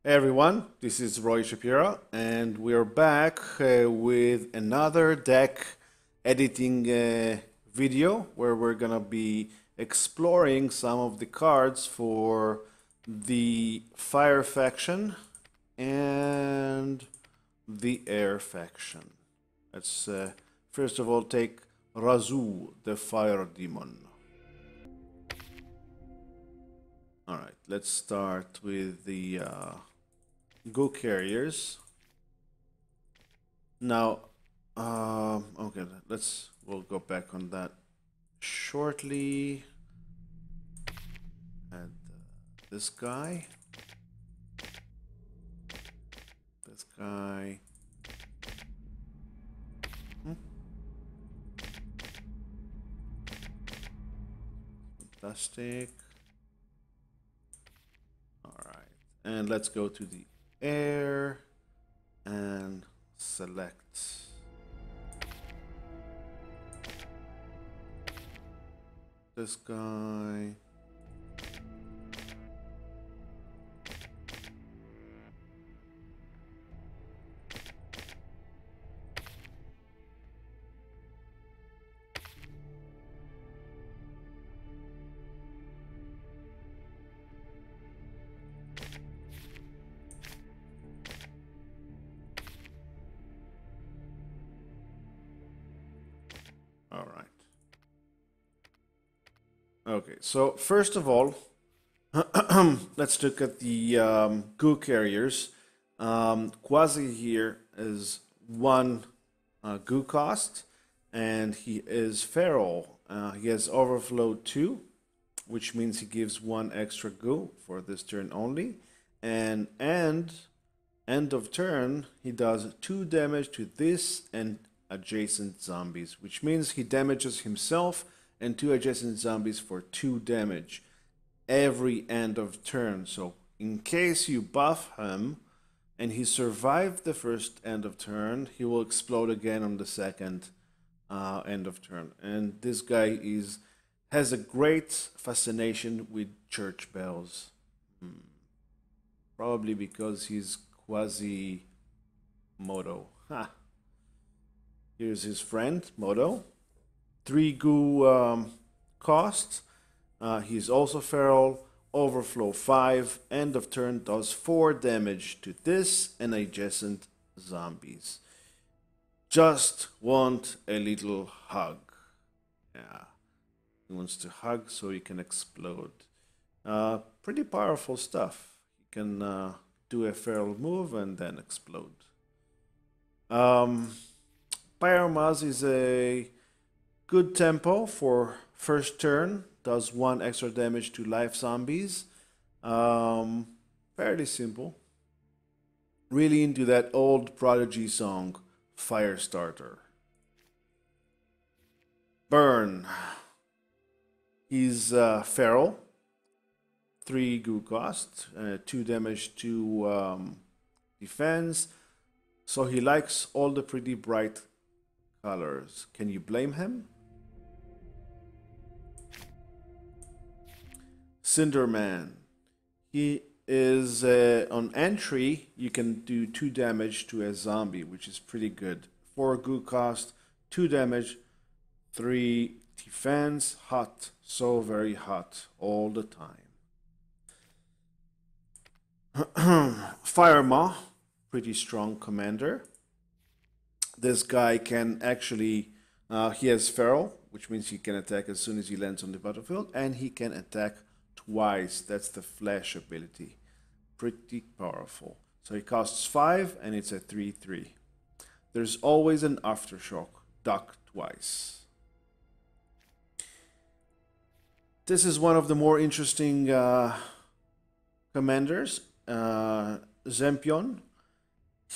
Hey everyone, this is Roy Shapira, and we're back with another deck editing video where we're gonna be exploring some of the cards for the Fire faction and the Air faction. Let's first of all take Razu, the Fire Demon. All right, let's start with the Go Carriers. Now, okay, we'll go back on that shortly. And this guy, this guy. Hmm, Fantastic. All right, and let's go to the air and select this guy. All right. Okay, so first of all, let's look at the goo carriers. Quasi here is one goo cost, and he is feral. He has overflow 2, which means he gives one extra goo for this turn only. And end of turn, he does 2 damage to this and adjacent zombies, which means he damages himself and 2 adjacent zombies for 2 damage every end of turn. So in case you buff him and he survived the first end of turn, he will explode again on the second end of turn. And this guy has a great fascination with church bells. Probably because he's quasi Moto. Ha. Here's his friend, Moto. 3 goo cost. He's also feral. Overflow 5. End of turn does 4 damage to this and adjacent zombies. Just want a little hug. Yeah. He wants to hug so he can explode. Pretty powerful stuff. He can do a feral move and then explode. Pyramaz is a good tempo for first turn. Does 1 extra damage to life zombies. Fairly simple. Really into that old Prodigy song, Firestarter. Burn. He's feral. 3 goo cost, 2 damage to defense. So he likes all the pretty bright colors. Can you blame him? Cinderman. He is on entry. You can do 2 damage to a zombie, which is pretty good. 4 goo cost, 2 damage, 3 defense. Hot, so very hot all the time. Firemaw, pretty strong commander. This guy can actually, he has feral, which means he can attack as soon as he lands on the battlefield, and he can attack twice. That's the flash ability. Pretty powerful. So he costs 5 and it's a 3/3. There's always an aftershock. Duck twice. This is one of the more interesting commanders. Zempion.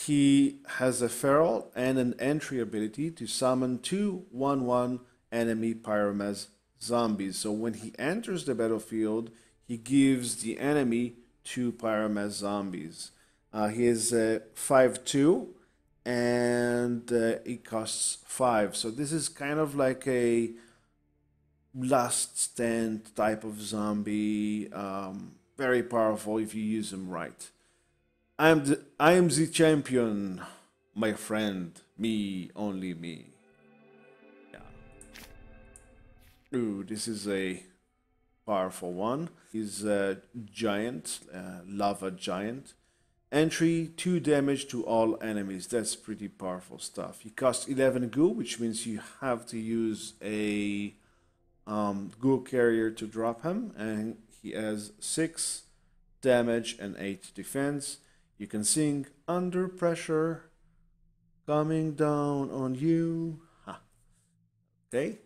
He has a feral and an entry ability to summon 2 1/1 enemy Pyramaz zombies. So when he enters the battlefield, he gives the enemy 2 Pyramaz zombies. He is 5/2 and it costs 5. So this is kind of like a last stand type of zombie. Very powerful if you use them right. I am the champion, my friend. Me, only me. Yeah. Ooh, this is a powerful one. He's a giant, lava giant. Entry 2 damage to all enemies. That's pretty powerful stuff. He costs 11 goo, which means you have to use a goo carrier to drop him, and he has 6 damage and 8 defense. You can sing under pressure, coming down on you. Ha. Okay.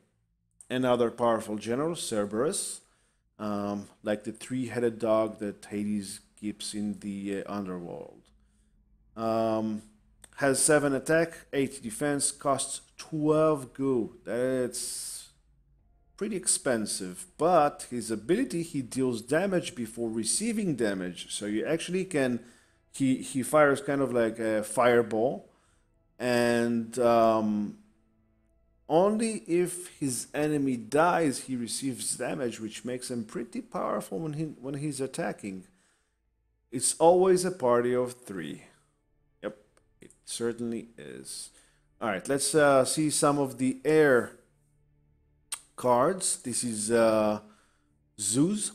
Another powerful general, Cerberus, like the 3-headed dog that Hades keeps in the underworld. Has 7 attack, 8 defense, costs 12 goo. That's pretty expensive, but his ability, he deals damage before receiving damage. So you actually can, he fires kind of like a fireball, and only if his enemy dies he receives damage, which makes him pretty powerful when he's attacking. It's always a party of 3. Yep, it certainly is. All right, let's see some of the air cards. This is Zeus.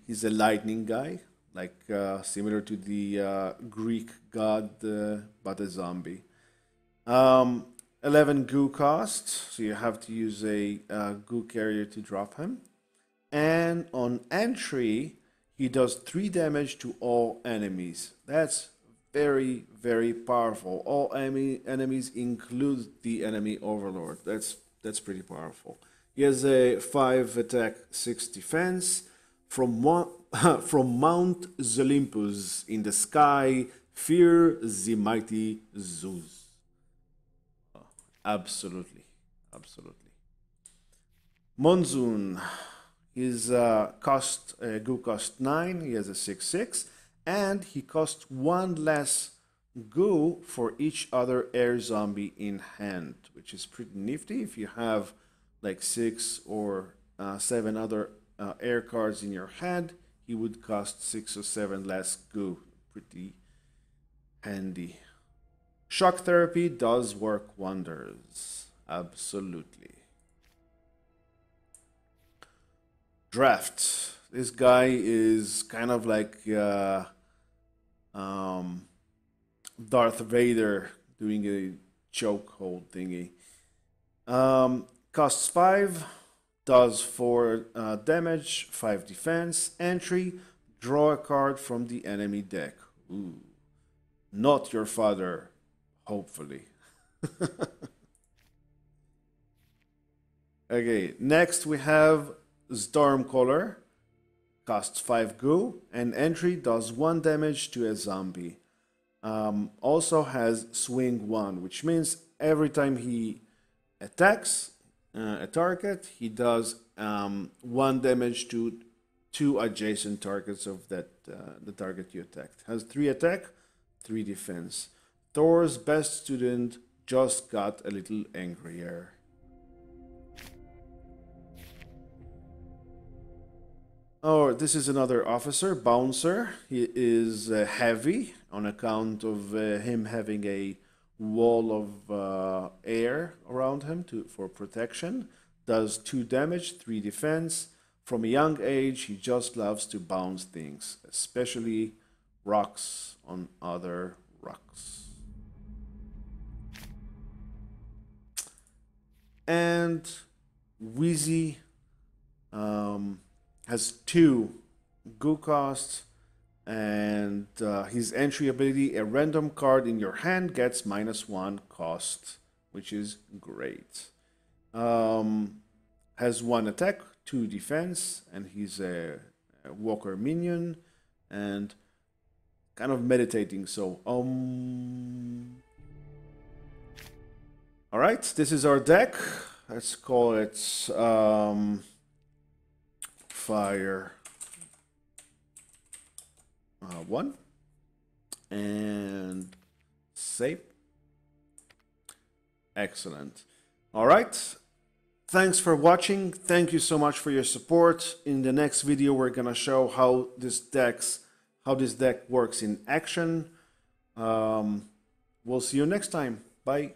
He's a lightning guy, like similar to the Greek god, but a zombie. 11 goo cost, so you have to use a goo carrier to drop him. And on entry, he does 3 damage to all enemies. That's very, very powerful. All enemies include the enemy overlord. That's pretty powerful. He has a 5 attack, 6 defense. From Mount Olympus in the sky, fear the mighty Zeus. Absolutely, absolutely. Monsoon. His goo cost 9. He has a 6/6, and he costs 1 less goo for each other air zombie in hand, which is pretty nifty. If you have like 6 or 7 other air cards in your hand, he would cost 6 or 7 less goo. Pretty handy. Shock therapy does work wonders. Absolutely. Draft. This guy is kind of like Darth Vader doing a chokehold thingy. Costs 5, does 4 damage, 5 defense. Entry, draw a card from the enemy deck. Ooh. Not your father, hopefully. Okay, next we have Stormcaller. Costs 5 goo, and entry does 1 damage to a zombie. Also has swing 1, which means every time he attacks a target, he does 1 damage to 2 adjacent targets of that the target you attacked. Has 3 attack, 3 defense. Thor's best student just got a little angrier. Oh, this is another officer, Bouncer. He is heavy on account of him having a wall of air around him for protection. Does 2 damage, 3 defense. From a young age, he just loves to bounce things, especially rocks on other rocks. And Wheezy has 2 goo costs, and his entry ability, a random card in your hand gets -1 cost, which is great. Has 1 attack, 2 defense, and he's a walker minion and kind of meditating, so all right, this is our deck. Let's call it Fire 1 and save. Excellent. All right. Thanks for watching. Thank you so much for your support. In the next video, we're going to show how this deck how this deck works in action. We'll see you next time. Bye.